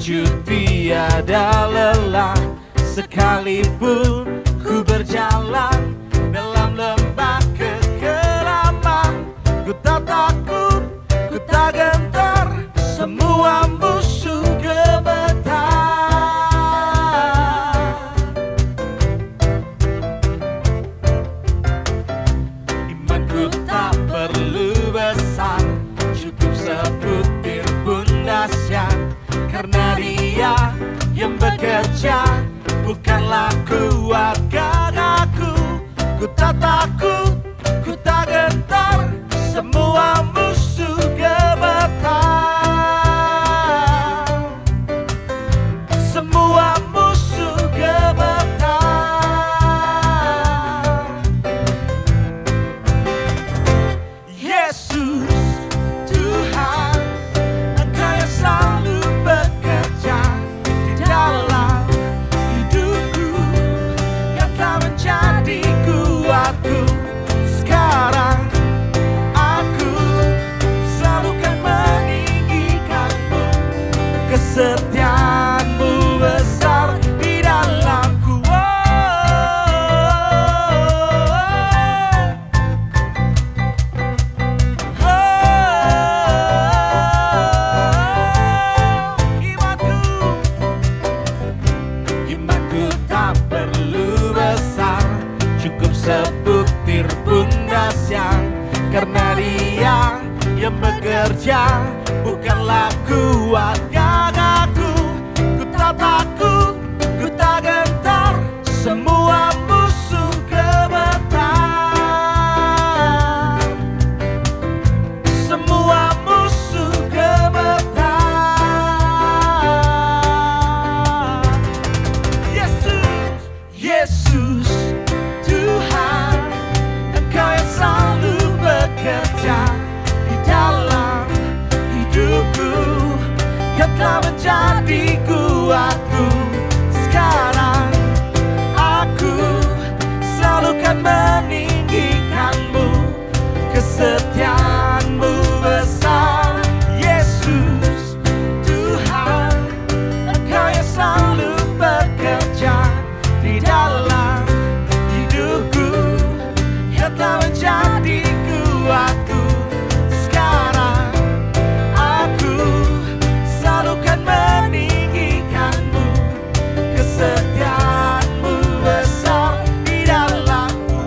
lanjut tiada lelah. Sekalipun ku berjalan dalam lembah kekelaman, ku tak takut, ku tak gentar, semua musuh gemetar. Imanku tak perlu besar, cukup sebutir pun dahsyat, karena Dia yang bekerja, bukanlah kuat gagahku. Ku tak takut, ku tak gentar, semua musuh gemetar. Semua musuh gemetar. Yesus Tuhan, Engkau yang selalu bekerja di dalam hidupku, yang telah menjadi kuatku. Sekarang aku selalu kan meninggikanmu, kesetiaanmu besar di dalamku. Imanku tak perlu besar, cukup sebutir pun dahsyat, karena Dia yang bekerja, bukanlah kuat gagahku. Ku tak takut, ku tak gentar, semua musuh gemetar. Semua musuh gemetar. Yesus, Yesus Tuhan, Engkau yang selalu bekerja di dalam hidupku, yang telah menjadi kuatku. Sekarang aku selalu kan meninggikanmu, kesetiaanmu besar. Yesus Tuhan, Engkau yang selalu bekerja di dalam hidupku, yang telah menjadi kuatku. Sekarang aku selalu kan meninggikanmu, kesetiaanmu besar di dalamku.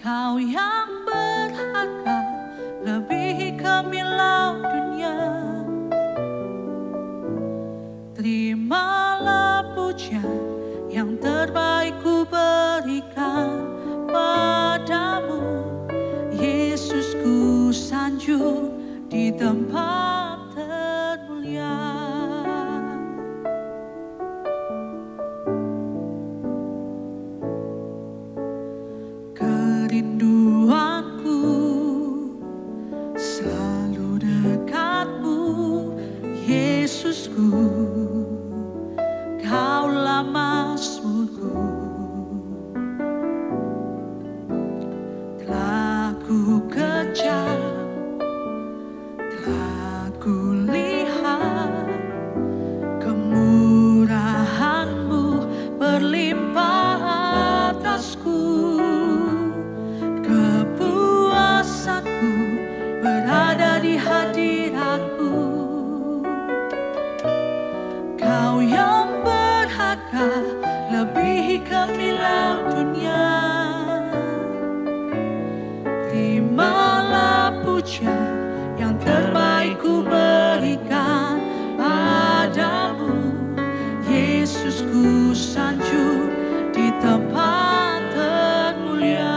Kau yang berharga lebih gemilau dunia. Terimalah pujian yang terbaik ku berikan padamu. Yesus, ku sanjung di tempat termulia. Kerinduanku selalu dekatmu, Yesusku, Kaulah mazmurku. Telah ku kejar, telah ku lihat kemurahan-Mu berlimpah atasku. Kepuasanku berada di hadirat-Mu. Kau yang berharga lebih gemilau dunia. Terimalah pujian yang terbaik ku berikan padamu. Yesus, ku sanjung di tempat termulia.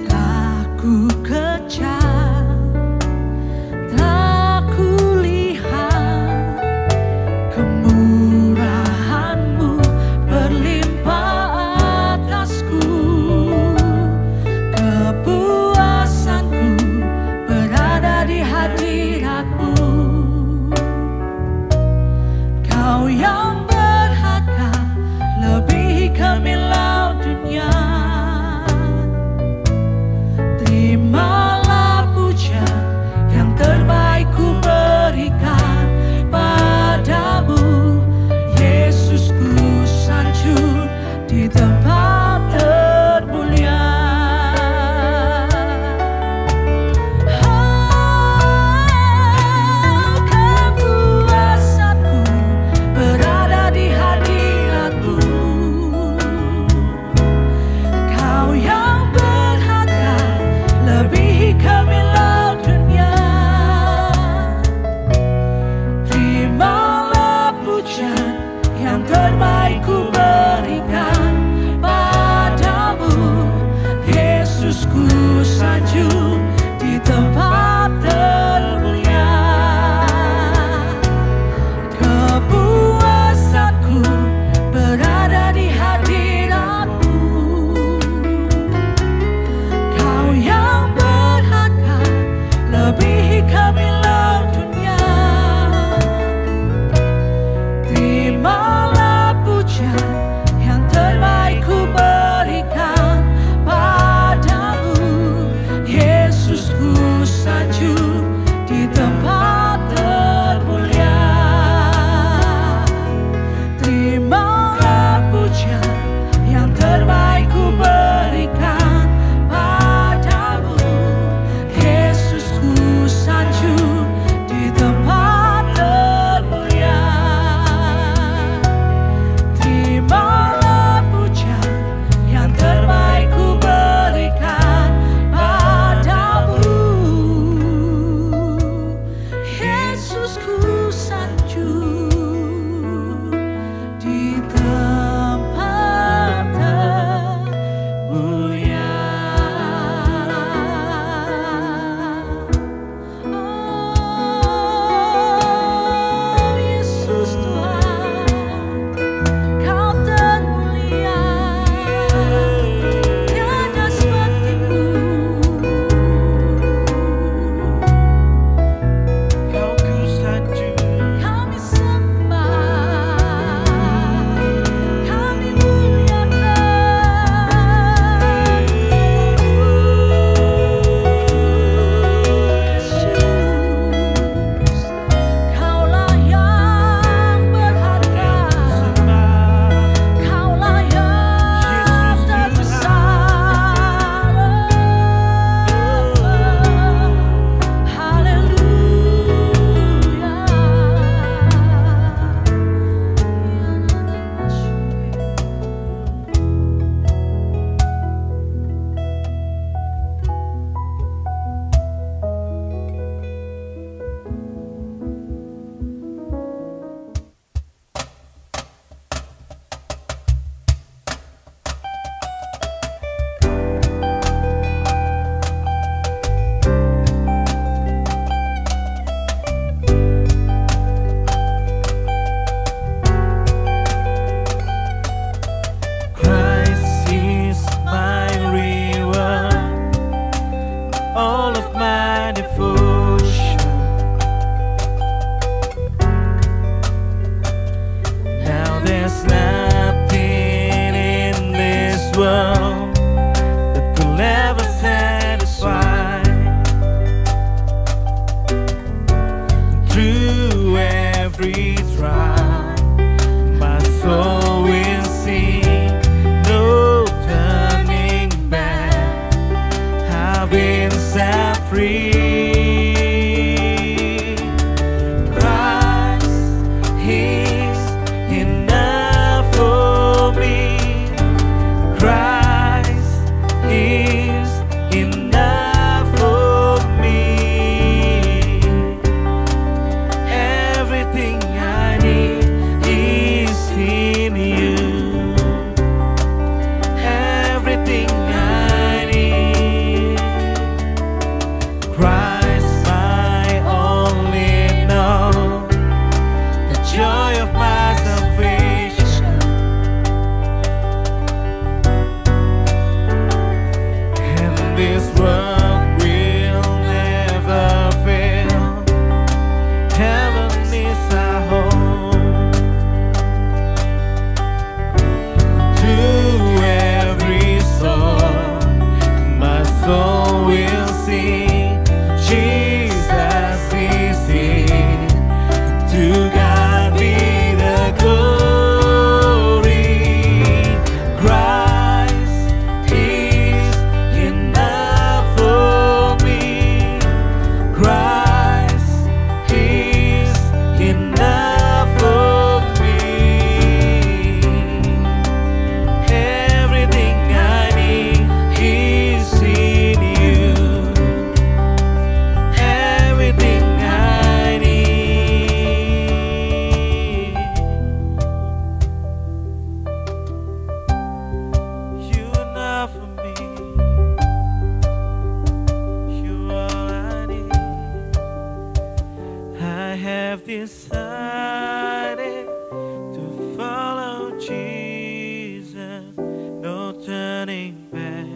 Telah ku kejar, telah ku lihat kemurahan-Mu berlimpah atasku. Kepuasanku berada di hadirat-Mu. Kau yang berharga lebih gemilau dunia. Terimalah pujian yang terbaik ku berikan padamu. Yesus, ku sanjung di tempat termulia. Kepuasanku berada di hadirat-Mu. Kau yang berharga lebih gemilau dunia. Terimalah pujian yang terbaik ku berikan padamu. Yesus, ku sanjung di tempat termulia. Kepuasanku berada di hadirat-Mu. Kau yang berharga lebih gemilau dunia. Terimalah pujian yang terbaik ku berikan padamu. Yesus, ku sanjung di tempat termulia. Terimalah pujian yang terbaik ku berikan padamu. Yesus, ku sanjung di tempat termulia. Terima There's nothing in this world that could ever satisfy. Through every trial, my soul will sing, no turning back. I've been set free. Decided to follow Jesus, no turning back,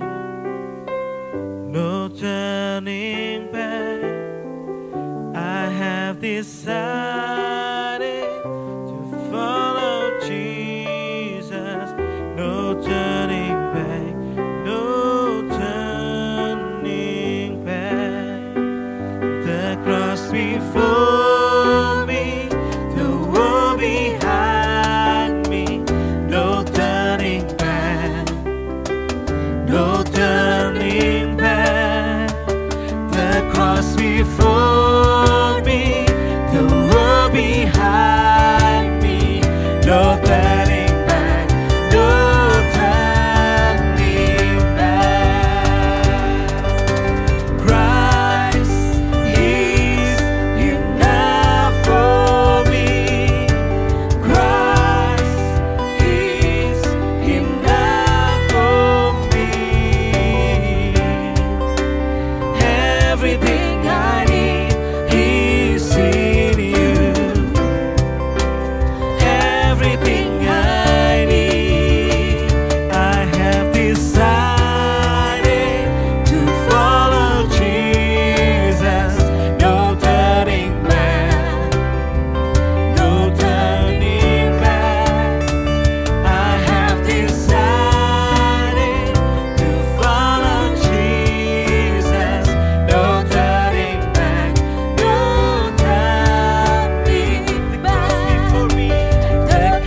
no turning back. I have decided to follow Jesus, no turning back, no turning back. The cross before before me, the world behind me, no turning back, no turning back. Christ is enough for me. Christ is enough for me. Everything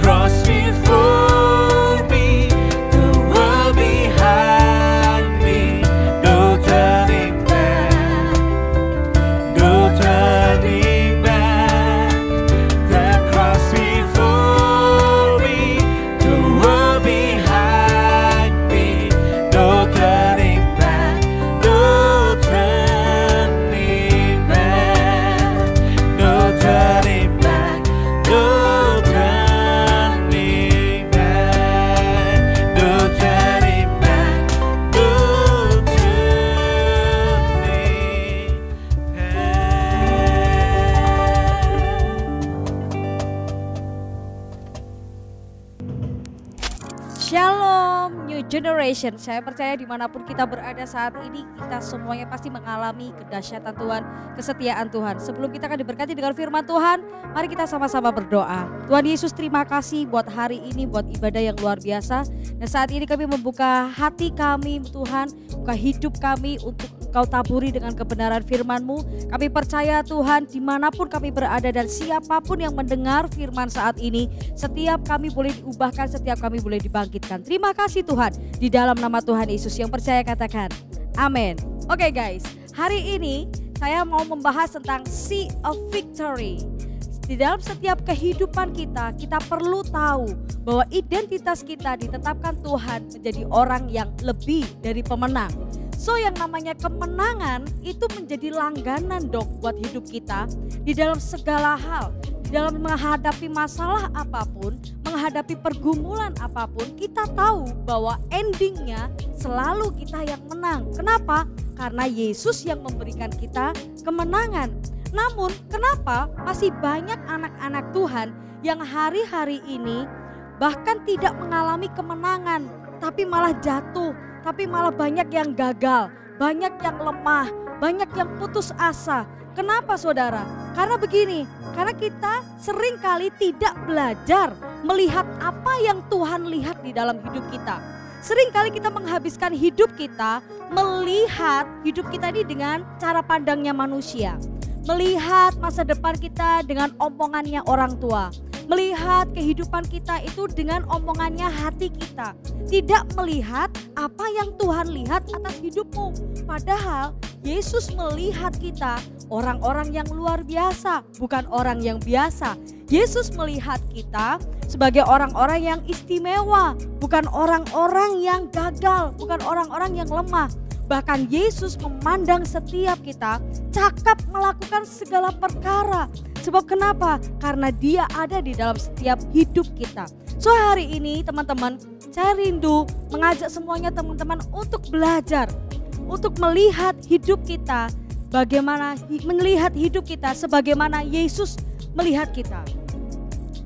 cross Shalom New Generation. Saya percaya dimanapun kita berada saat ini, kita semuanya pasti mengalami kedahsyatan Tuhan, kesetiaan Tuhan. Sebelum kita akan diberkati dengan firman Tuhan, mari kita sama-sama berdoa. Tuhan Yesus, terima kasih buat hari ini, buat ibadah yang luar biasa. Dan saat ini kami membuka hati kami Tuhan, buka hidup kami untuk Engkau taburi dengan kebenaran firman-Mu. Kami percaya Tuhan, dimanapun kami berada dan siapapun yang mendengar firman saat ini, setiap kami boleh diubahkan, setiap kami boleh dibangkitkan. Terima kasih Tuhan, di dalam nama Tuhan Yesus. Yang percaya katakan amin. Oke guys, hari ini saya mau membahas tentang Sea of Victory. Di dalam setiap kehidupan kita, kita perlu tahu bahwa identitas kita ditetapkan Tuhan menjadi orang yang lebih dari pemenang. So yang namanya kemenangan itu menjadi langganan dong buat hidup kita di dalam segala hal. Di dalam menghadapi masalah apapun, menghadapi pergumulan apapun, kita tahu bahwa endingnya selalu kita yang menang. Kenapa? Karena Yesus yang memberikan kita kemenangan. Namun kenapa masih banyak anak-anak Tuhan yang hari-hari ini bahkan tidak mengalami kemenangan, tapi malah jatuh, tapi malah banyak yang gagal, banyak yang lemah, banyak yang putus asa. Kenapa saudara? Karena begini, karena kita sering kali tidak belajar melihat apa yang Tuhan lihat di dalam hidup kita. Sering kali kita menghabiskan hidup kita melihat hidup kita ini dengan cara pandangnya manusia. Melihat masa depan kita dengan omongannya orang tua. Melihat kehidupan kita itu dengan omongannya hati kita. Tidak melihat apa yang Tuhan lihat atas hidupmu. Padahal Yesus melihat kita orang-orang yang luar biasa, bukan orang yang biasa. Yesus melihat kita sebagai orang-orang yang istimewa, bukan orang-orang yang gagal, bukan orang-orang yang lemah. Bahkan Yesus memandang setiap kita cakap melakukan segala perkara. Sebab kenapa? Karena Dia ada di dalam setiap hidup kita. So hari ini teman-teman, saya rindu mengajak semuanya teman-teman untuk belajar, untuk melihat hidup kita, bagaimana melihat hidup kita sebagaimana Yesus melihat kita.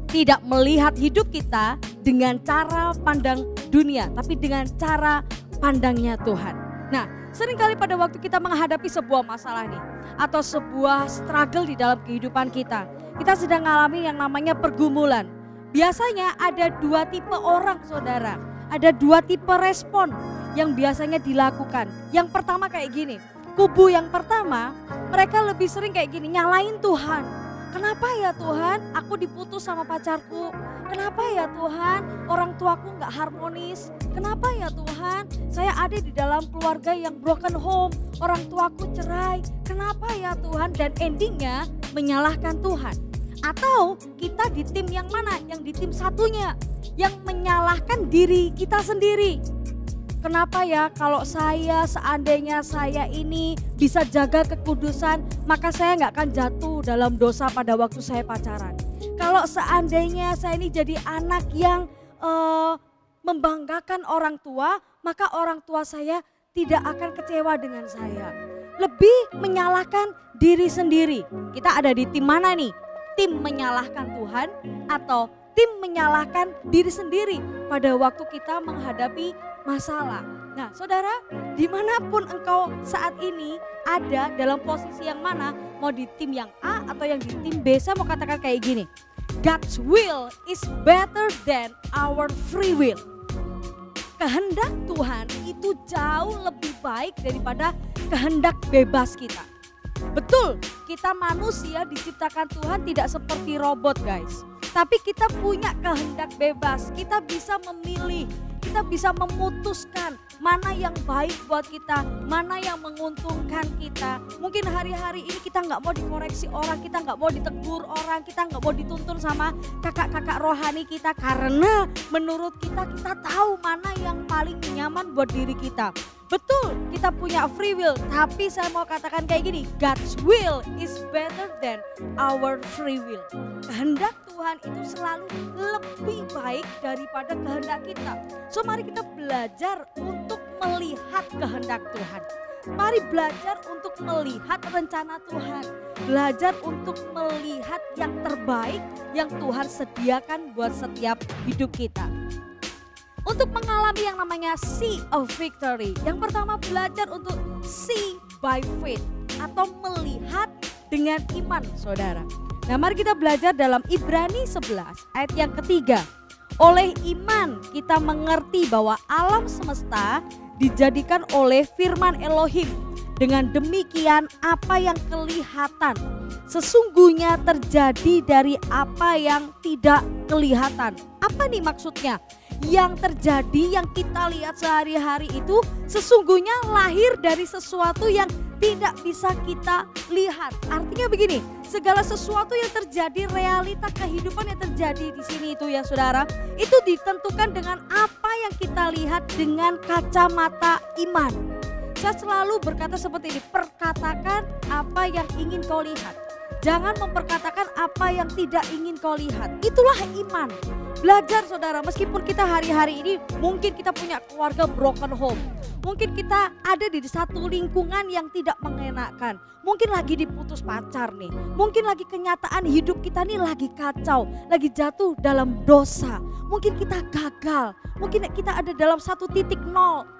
Tidak melihat hidup kita dengan cara pandang dunia, tapi dengan cara pandangnya Tuhan. Nah, seringkali pada waktu kita menghadapi sebuah masalah nih, atau sebuah struggle di dalam kehidupan kita, kita sedang mengalami yang namanya pergumulan. Biasanya ada dua tipe orang saudara, ada dua tipe respon yang biasanya dilakukan. Yang pertama kayak gini, kubu yang pertama mereka lebih sering kayak gini, nyalain Tuhan. Kenapa ya Tuhan aku diputus sama pacarku? Kenapa ya Tuhan orang tuaku gak harmonis? Kenapa ya Tuhan saya ada di dalam keluarga yang broken home, orang tuaku cerai? Kenapa ya Tuhan? Dan endingnya menyalahkan Tuhan. Atau kita di tim yang mana? Yang di tim satunya, yang menyalahkan diri kita sendiri. Kenapa ya kalau seandainya saya ini bisa jaga kekudusan, maka saya nggak akan jatuh dalam dosa pada waktu saya pacaran. Kalau seandainya saya ini jadi anak yang membanggakan orang tua, maka orang tua saya tidak akan kecewa dengan saya. Lebih menyalahkan diri sendiri. Kita ada di tim mana nih? Tim menyalahkan Tuhan atau tim menyalahkan diri sendiri pada waktu kita menghadapi masalah. Nah saudara, dimanapun engkau saat ini ada dalam posisi yang mana, mau di tim yang A atau yang di tim B, saya mau katakan kayak gini, God's will is better than our free will. Kehendak Tuhan itu jauh lebih baik daripada kehendak bebas kita. Betul, kita manusia diciptakan Tuhan tidak seperti robot guys. Tapi kita punya kehendak bebas, kita bisa memilih, kita bisa memutuskan mana yang baik buat kita, mana yang menguntungkan kita. Mungkin hari-hari ini kita nggak mau dikoreksi orang, kita nggak mau ditegur orang, kita nggak mau dituntun sama kakak-kakak rohani kita. Karena menurut kita tahu mana yang paling nyaman buat diri kita. Betul, kita punya free will, tapi saya mau katakan kayak gini, God's will is better than our free will. Kehendak Tuhan itu selalu lebih baik daripada kehendak kita. So mari kita belajar untuk melihat kehendak Tuhan. Mari belajar untuk melihat rencana Tuhan. Belajar untuk melihat yang terbaik yang Tuhan sediakan buat setiap hidup kita. untuk mengalami yang namanya see of victory. Yang pertama belajar untuk see by faith atau melihat dengan iman saudara. Nah mari kita belajar dalam Ibrani 11 ayat yang ketiga. Oleh iman kita mengerti bahwa alam semesta dijadikan oleh firman Elohim. Dengan demikian apa yang kelihatan sesungguhnya terjadi dari apa yang tidak kelihatan. Apa nih maksudnya? Yang terjadi, yang kita lihat sehari-hari itu sesungguhnya lahir dari sesuatu yang tidak bisa kita lihat. Artinya begini, segala sesuatu yang terjadi, realita kehidupan yang terjadi di sini itu ya saudara, itu ditentukan dengan apa yang kita lihat dengan kacamata iman. Saya selalu berkata seperti ini, perkatakan apa yang ingin kau lihat. Jangan memperkatakan apa yang tidak ingin kau lihat. Itulah iman. Belajar saudara, meskipun kita hari-hari ini mungkin kita punya keluarga broken home. Mungkin kita ada di satu lingkungan yang tidak mengenakan. Mungkin lagi diputus pacar nih. Mungkin lagi kenyataan hidup kita nih lagi kacau. Lagi jatuh dalam dosa. Mungkin kita gagal. Mungkin kita ada dalam 1.0.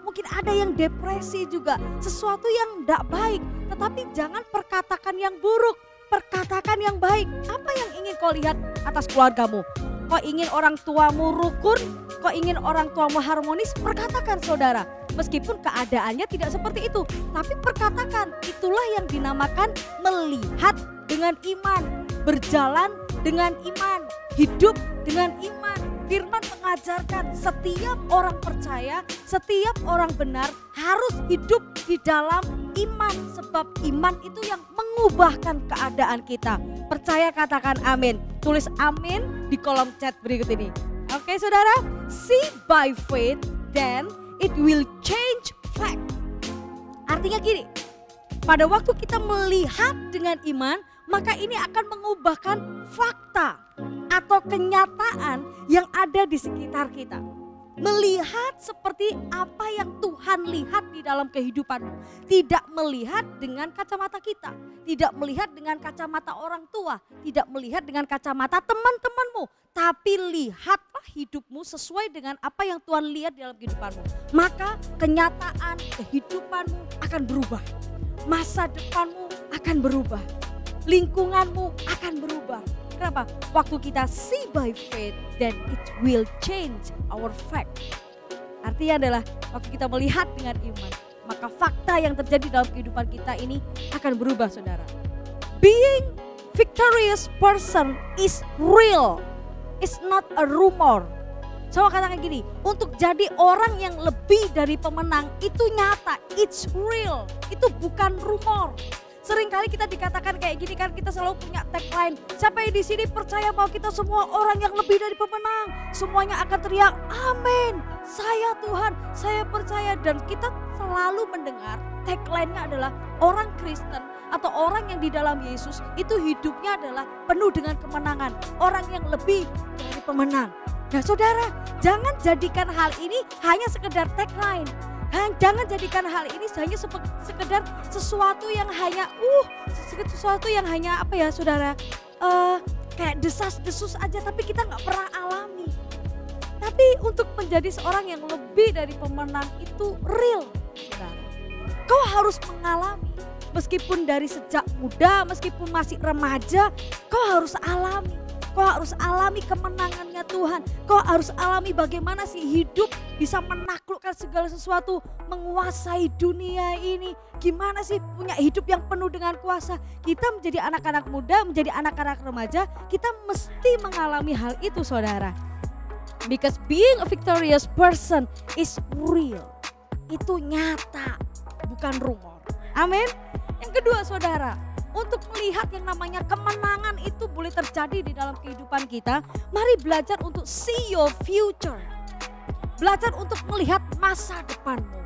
Mungkin ada yang depresi juga. Sesuatu yang tidak baik. Tetapi jangan perkatakan yang buruk. Perkatakan yang baik. Apa yang ingin kau lihat atas keluargamu? Kau ingin orang tuamu rukun? Kau ingin orang tuamu harmonis? Perkatakan saudara. Meskipun keadaannya tidak seperti itu. Tapi perkatakan. Itulah yang dinamakan melihat dengan iman. Berjalan dengan iman. Hidup dengan iman. Firman mengajarkan setiap orang percaya, setiap orang benar harus hidup di dalam iman. Sebab iman itu yang mengubahkan keadaan kita. Percaya katakan amin. Tulis amin di kolom chat berikut ini. Oke saudara, see by faith then it will change fact. Artinya gini, pada waktu kita melihat dengan iman, maka ini akan mengubahkan fakta atau kenyataan yang ada di sekitar kita. Melihat seperti apa yang Tuhan lihat di dalam kehidupanmu. Tidak melihat dengan kacamata kita. Tidak melihat dengan kacamata orang tua. Tidak melihat dengan kacamata teman-temanmu. Tapi lihatlah hidupmu sesuai dengan apa yang Tuhan lihat di dalam kehidupanmu. Maka kenyataan kehidupanmu akan berubah. Masa depanmu akan berubah. Lingkunganmu akan berubah. Kenapa? Waktu kita see by faith, then it will change our fact. Artinya adalah waktu kita melihat dengan iman, maka fakta yang terjadi dalam kehidupan kita ini akan berubah saudara. Being victorious person is real, it's not a rumor. Saya katakan gini, untuk jadi orang yang lebih dari pemenang itu nyata, it's real, itu bukan rumor. Seringkali kita dikatakan kayak gini kan, kita selalu punya tagline. Siapa yang di sini percaya bahwa kita semua orang yang lebih dari pemenang? Semuanya akan teriak, amin. Saya Tuhan, saya percaya. Dan kita selalu mendengar tagline-nya adalah orang Kristen atau orang yang di dalam Yesus itu hidupnya adalah penuh dengan kemenangan. Orang yang lebih dari pemenang. Nah saudara, jangan jadikan hal ini hanya sekedar tagline. Jangan jadikan hal ini hanya sekedar sesuatu yang hanya sesuatu yang hanya apa ya saudara, kayak desas-desus aja tapi kita nggak pernah alami. Tapi untuk menjadi seorang yang lebih dari pemenang itu real saudara. Kau harus mengalami, meskipun dari sejak muda, meskipun masih remaja, kau harus alami. Kau harus alami kemenangannya Tuhan. Kau harus alami bagaimana sih hidup bisa menaklukkan segala sesuatu, menguasai dunia ini. Gimana sih punya hidup yang penuh dengan kuasa. Kita menjadi anak-anak muda, menjadi anak-anak remaja, kita mesti mengalami hal itu saudara. Because being a victorious person is real. Itu nyata, bukan rumor. Amin. Yang kedua saudara, untuk melihat yang namanya kemenangan itu boleh terjadi di dalam kehidupan kita, mari belajar untuk see your future. Belajar untuk melihat masa depanmu.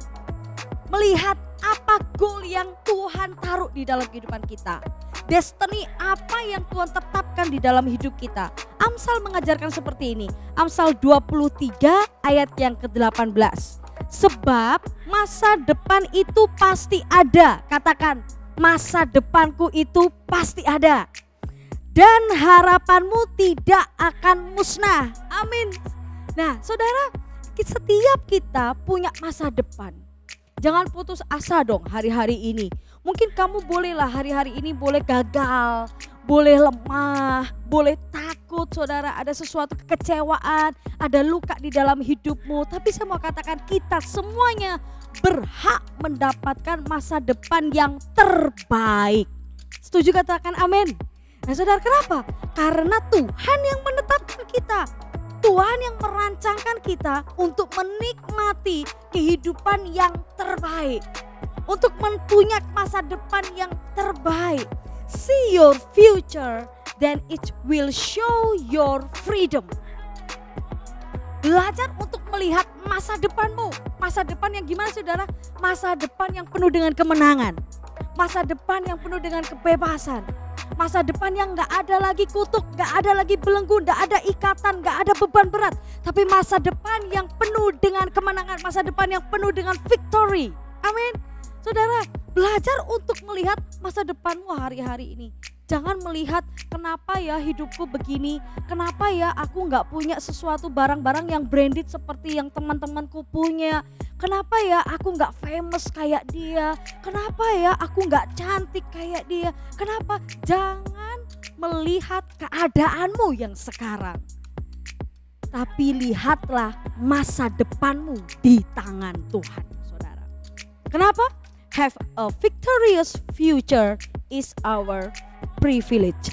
Melihat apa goal yang Tuhan taruh di dalam kehidupan kita. Destiny apa yang Tuhan tetapkan di dalam hidup kita. Amsal mengajarkan seperti ini. Amsal 23 ayat yang ke-18. Sebab masa depan itu pasti ada. Katakan, masa depanku itu pasti ada. Dan harapanmu tidak akan musnah. Amin. Nah saudara, setiap kita punya masa depan. Jangan putus asa dong hari-hari ini. Mungkin kamu bolehlah hari-hari ini boleh gagal, boleh lemah, boleh takut saudara, ada sesuatu kekecewaan, ada luka di dalam hidupmu. Tapi saya mau katakan kita semuanya berhak mendapatkan masa depan yang terbaik. Setuju katakan amin. Nah saudara, kenapa? Karena Tuhan yang menetapkan kita. Tuhan yang merancangkan kita untuk menikmati kehidupan yang terbaik. Untuk mempunyai masa depan yang terbaik. See your future, then it will show your freedom. Belajar untuk melihat masa depanmu. Masa depan yang gimana saudara? Masa depan yang penuh dengan kemenangan. Masa depan yang penuh dengan kebebasan. Masa depan yang gak ada lagi kutuk, gak ada lagi belenggu, gak ada ikatan, gak ada beban berat. Tapi masa depan yang penuh dengan kemenangan, masa depan yang penuh dengan victory. Amin. Saudara, belajar untuk melihat masa depanmu hari-hari ini. Jangan melihat kenapa ya hidupku begini, kenapa ya aku gak punya sesuatu barang-barang yang branded seperti yang teman-temanku punya. Kenapa ya aku gak famous kayak dia, kenapa ya aku gak cantik kayak dia. Kenapa? Jangan melihat keadaanmu yang sekarang. Tapi lihatlah masa depanmu di tangan Tuhan saudara. Kenapa? Have a victorious future is our privilege.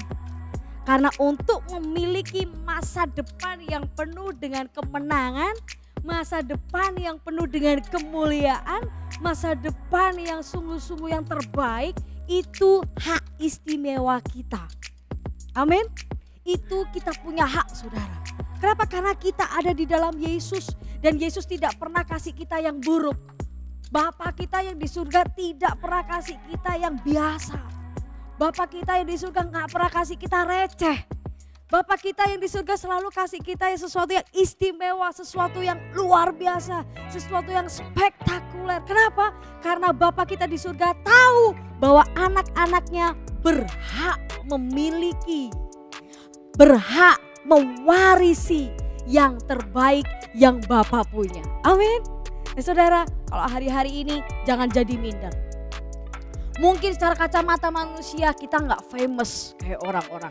Karena untuk memiliki masa depan yang penuh dengan kemenangan, masa depan yang penuh dengan kemuliaan, masa depan yang sungguh-sungguh yang terbaik, itu hak istimewa kita. Amin. Itu kita punya hak saudara. Kenapa? Karena kita ada di dalam Yesus dan Yesus tidak pernah kasih kita yang buruk. Bapa kita yang di surga tidak pernah kasih kita yang biasa. Bapak kita yang di surga gak pernah kasih kita receh. Bapak kita yang di surga selalu kasih kita yang sesuatu yang istimewa, sesuatu yang luar biasa, sesuatu yang spektakuler. Kenapa? Karena Bapak kita di surga tahu bahwa anak-anaknya berhak memiliki, berhak mewarisi yang terbaik yang Bapak punya. Amin. Nah saudara, kalau hari-hari ini jangan jadi minder. Mungkin secara kacamata manusia kita gak famous kayak orang-orang.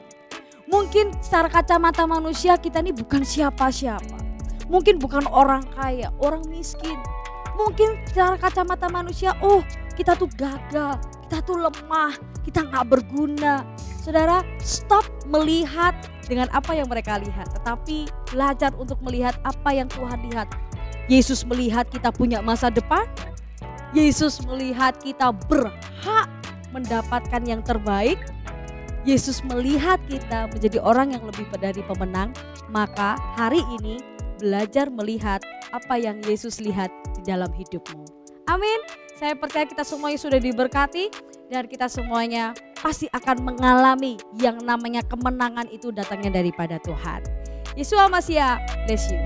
Mungkin secara kacamata manusia kita ini bukan siapa-siapa. Mungkin bukan orang kaya, orang miskin. Mungkin secara kacamata manusia, oh kita tuh gagal, kita tuh lemah, kita gak berguna. Saudara, stop melihat dengan apa yang mereka lihat. Tetapi belajar untuk melihat apa yang Tuhan lihat. Yesus melihat kita punya masa depan. Yesus melihat kita berhak mendapatkan yang terbaik. Yesus melihat kita menjadi orang yang lebih dari pemenang. Maka hari ini belajar melihat apa yang Yesus lihat di dalam hidupmu. Amin. Saya percaya kita semuanya sudah diberkati dan kita semuanya pasti akan mengalami yang namanya kemenangan itu datangnya daripada Tuhan. Yeshua Masiah, bless you.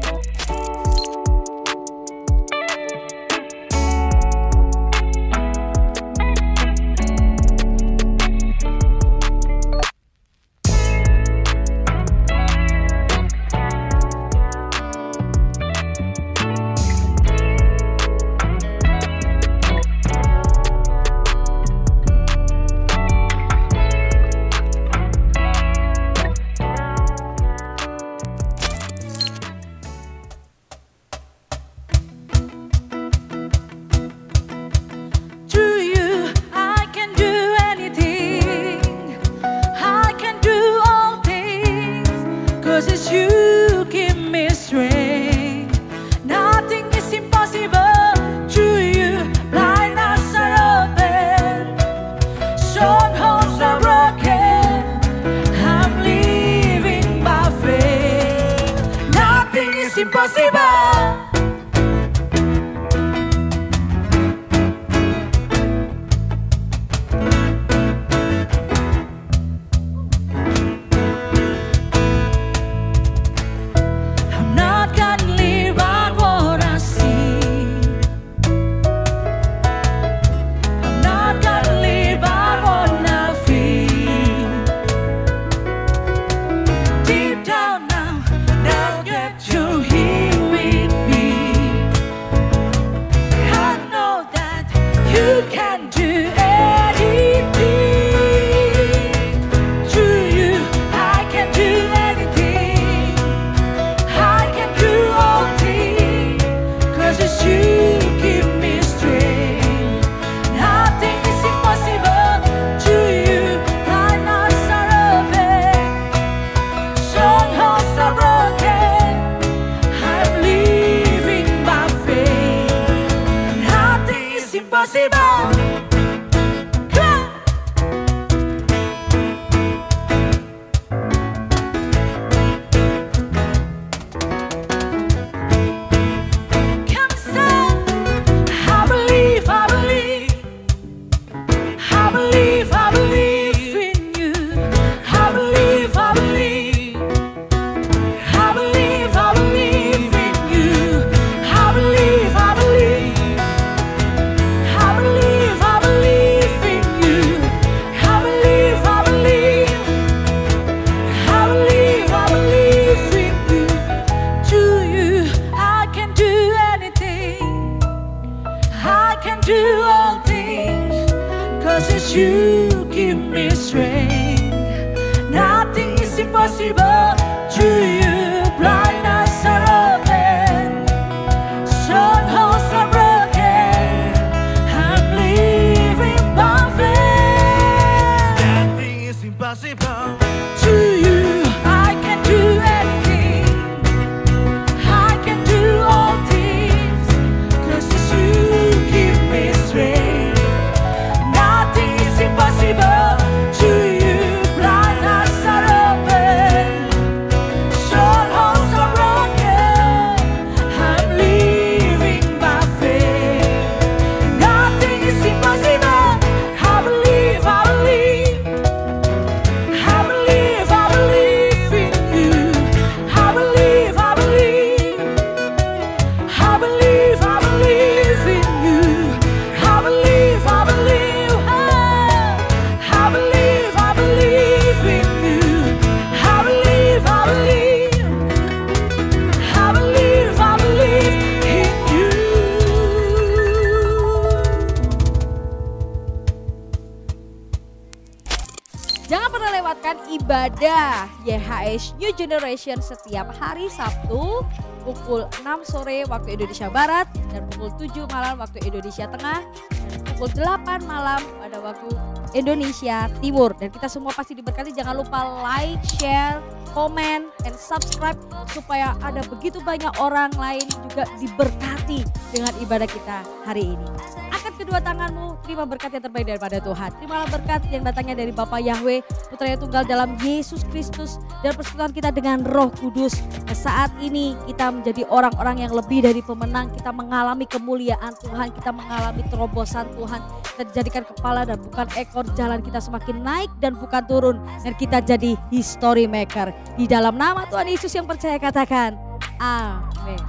Now get your heat with me. you give me strength. Nothing is impossible to you. Blindness are open, strongholds are broken. I'm living by faith. Nothing is impossible to you. I can do anything. I can do all things, 'cause you give me strength. Nothing is impossible to you. Blind eyes are open, strongholds are broken. I'm living by faith. Nothing is impossible. I believe, I believe. I believe, I believe in you. I believe, I believe. I believe, I believe in you. I believe, I believe. I believe, I believe in you. I believe, I believe. I believe, I believe in you. Jangan pernah lewatkan ibadah YHS New Generation setiap hari Sabtu pukul 6 sore waktu Indonesia Barat dan pukul 7 malam waktu Indonesia Tengah dan pukul 8 malam pada waktu Indonesia Timur. Dan kita semua pasti diberkati. Jangan lupa like, share, komen, and subscribe supaya ada begitu banyak orang lain juga diberkati dengan ibadah kita hari ini. Angkat kedua tanganmu, terima berkat yang terbaik daripada Tuhan. Terimalah berkat yang datangnya dari Bapa Yahweh, Putranya Tunggal dalam Yesus Kristus, dan persekutuan kita dengan Roh Kudus. Nah, saat ini kita menjadi orang-orang yang lebih dari pemenang. Kita mengalami kemuliaan Tuhan, kita mengalami terobosan Tuhan. Kita dijadikan kepala dan bukan ekor, jalan kita semakin naik dan bukan turun. Dan kita jadi history maker. Di dalam nama Tuhan Yesus yang percaya katakan, amin.